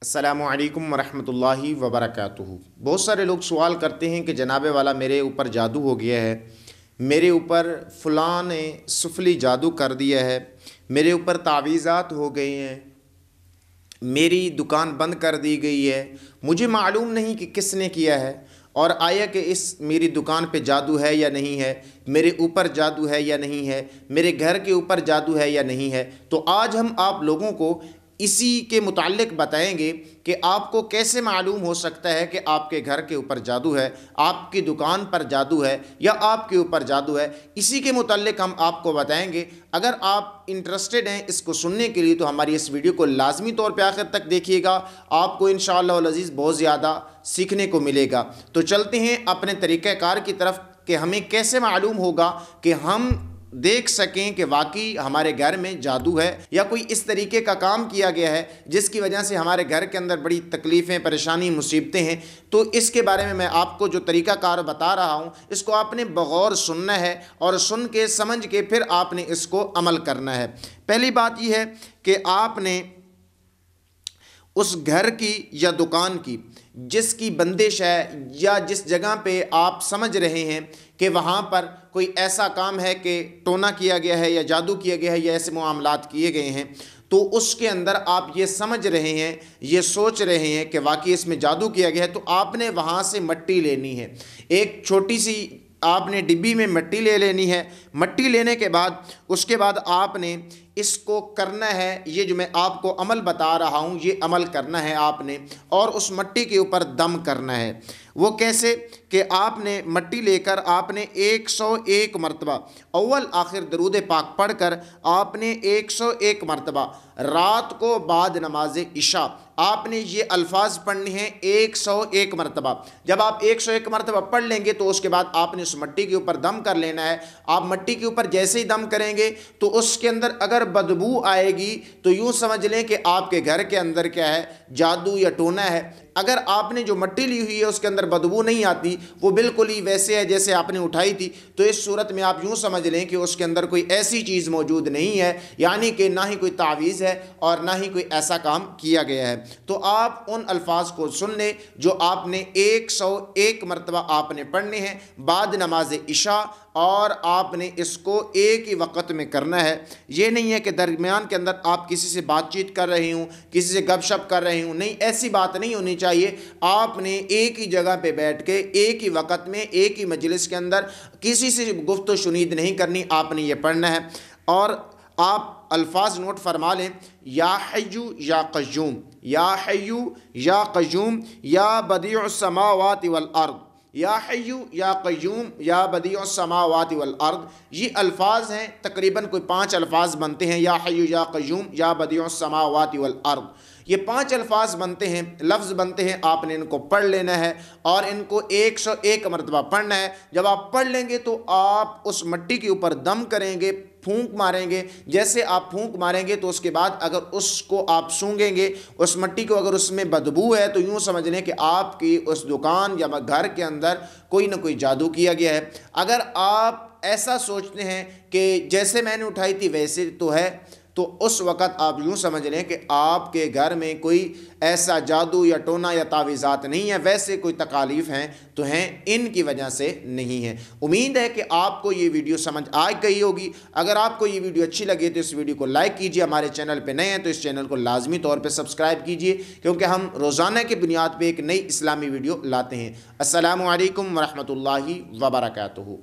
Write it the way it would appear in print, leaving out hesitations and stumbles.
अस्सलामुअलैकुम वरहमतुल्लाहि वबरकातुहू। बहुत सारे लोग सवाल करते हैं कि जनाबे वाला मेरे ऊपर जादू हो गया है, मेरे ऊपर फ़लाँ ने सुफली जादू कर दिया है, मेरे ऊपर तावीज़ात हो गए हैं, मेरी दुकान बंद कर दी गई है, मुझे मालूम नहीं कि किसने किया है और आया कि इस मेरी दुकान पे जादू है या नहीं है, मेरे ऊपर जादू है या नहीं है, मेरे घर के ऊपर जादू है या नहीं है। तो आज हम आप लोगों को इसी के मुताल्लिक बताएंगे कि आपको कैसे मालूम हो सकता है कि आपके घर के ऊपर जादू है, आपकी दुकान पर जादू है या आपके ऊपर जादू है। इसी के मुताल्लिक हम आपको बताएंगे। अगर आप इंटरेस्टेड हैं इसको सुनने के लिए तो हमारी इस वीडियो को लाजमी तौर पे आखिर तक देखिएगा, आपको इंशाअल्लाह अल अज़ीज़ बहुत ज़्यादा सीखने को मिलेगा। तो चलते हैं अपने तरीक़ाकार की तरफ कि हमें कैसे मालूम होगा कि हम देख सकें कि वाकई हमारे घर में जादू है या कोई इस तरीके का काम किया गया है जिसकी वजह से हमारे घर के अंदर बड़ी तकलीफ़ें, परेशानी, मुसीबतें हैं। तो इसके बारे में मैं आपको जो तरीक़ाकार बता रहा हूँ इसको आपने बगौर सुनना है और सुन के समझ के फिर आपने इसको अमल करना है। पहली बात यह है कि आपने उस घर की या दुकान की जिसकी बंदिश है या जिस जगह पे आप समझ रहे हैं कि वहाँ पर कोई ऐसा काम है कि टोना किया गया है या जादू किया गया है या ऐसे मामलात किए गए हैं, तो उसके अंदर आप ये समझ रहे हैं, ये सोच रहे हैं कि वाकई इसमें जादू किया गया है, तो आपने वहाँ से मिट्टी लेनी है। एक छोटी सी आपने डिब्बी में मिट्टी ले लेनी है। मिट्टी लेने के बाद उसके बाद आपने इसको करना है, ये जो मैं आपको अमल बता रहा हूँ ये अमल करना है आपने, और उस मिट्टी के ऊपर दम करना है। वो कैसे कि आपने मिट्टी लेकर आपने 101 मरतबा अव्वल आखिर दरूद पाक पढ़कर आपने 101 मरतबा रात को बाद नमाज इशा आपने ये अल्फाज पढ़ने हैं 101 मरतबा। जब आप 101 मरतबा पढ़ लेंगे तो उसके बाद आपने उस मिट्टी के ऊपर दम कर लेना है। आप मिट्टी के ऊपर जैसे ही दम करेंगे तो उसके अंदर अगर बदबू आएगी तो यूँ समझ लें कि आपके घर के अंदर क्या है, जादू या टोना है। अगर आपने जो मिट्टी ली हुई है उसके अंदर बदबू नहीं आती, वो बिल्कुल ही वैसे है जैसे आपने उठाई थी, तो इस सूरत में आप यूँ समझ लें कि उसके अंदर कोई ऐसी चीज़ मौजूद नहीं है, यानी कि ना ही कोई तावीज़ है और ना ही कोई ऐसा काम किया गया है। तो आप उन अल्फाज को सुन लें जो आपने 101 मरतबा आपने पढ़ने हैं बाद नमाज इशा, और आपने इसको एक ही वक़्त में करना है। ये नहीं है कि दरमियान के अंदर आप किसी से बातचीत कर रहे हूँ, किसी से गपशप कर रहे हूँ, नहीं, ऐसी बात नहीं होनी चाहिए। आपने एक ही जगह पे बैठ के एक ही वक़्त में एक ही मजलिस के अंदर किसी से गुफ्त शुनीद नहीं करनी, आपने ये पढ़ना है। और आप अल्फाज नोट फरमा लें, या हय्यू या क़य्यूम, या हय्यू या क़य्यूम, या बदीउस समावाति वल अर्द, या हय्यू या क़य्यूम या बदीउस समावाति वल अर्द। ये अल्फाज हैं, तकरीबन कोई 5 अल्फाज बनते हैं, या हय्यू या क़य्यूम या बदीउस समावाति वल अर्द। ये 5 अल्फाज बनते हैं, लफ्ज़ बनते हैं। आपने इनको पढ़ लेना है और इनको 101 मरतबा पढ़ना है। जब आप पढ़ लेंगे तो आप उस मिट्टी के ऊपर दम करेंगे, फूंक मारेंगे। जैसे आप फूंक मारेंगे तो उसके बाद अगर उसको आप सूंघेंगे, उस मिट्टी को, अगर उसमें बदबू है तो यूँ समझ लें कि आपकी उस दुकान या घर के अंदर कोई ना कोई जादू किया गया है। अगर आप ऐसा सोचते हैं कि जैसे मैंने उठाई थी वैसे तो है, तो उस वक़्त आप यूँ समझ लें कि आपके घर में कोई ऐसा जादू या टोना या तावीज़ात नहीं है, वैसे कोई तकालीफ़ हैं तो हैं, इनकी वजह से नहीं है। उम्मीद है कि आपको ये वीडियो समझ आ गई होगी। अगर आपको ये वीडियो अच्छी लगे तो इस वीडियो को लाइक कीजिए। हमारे चैनल पे नए हैं तो इस चैनल को लाजमी तौर पे सब्सक्राइब कीजिए, क्योंकि हम रोज़ाना की बुनियाद पर एक नई इस्लामी वीडियो लाते हैं। अस्सलामु अलैकुम वरहमतुल्लाहि वबरकातुहू।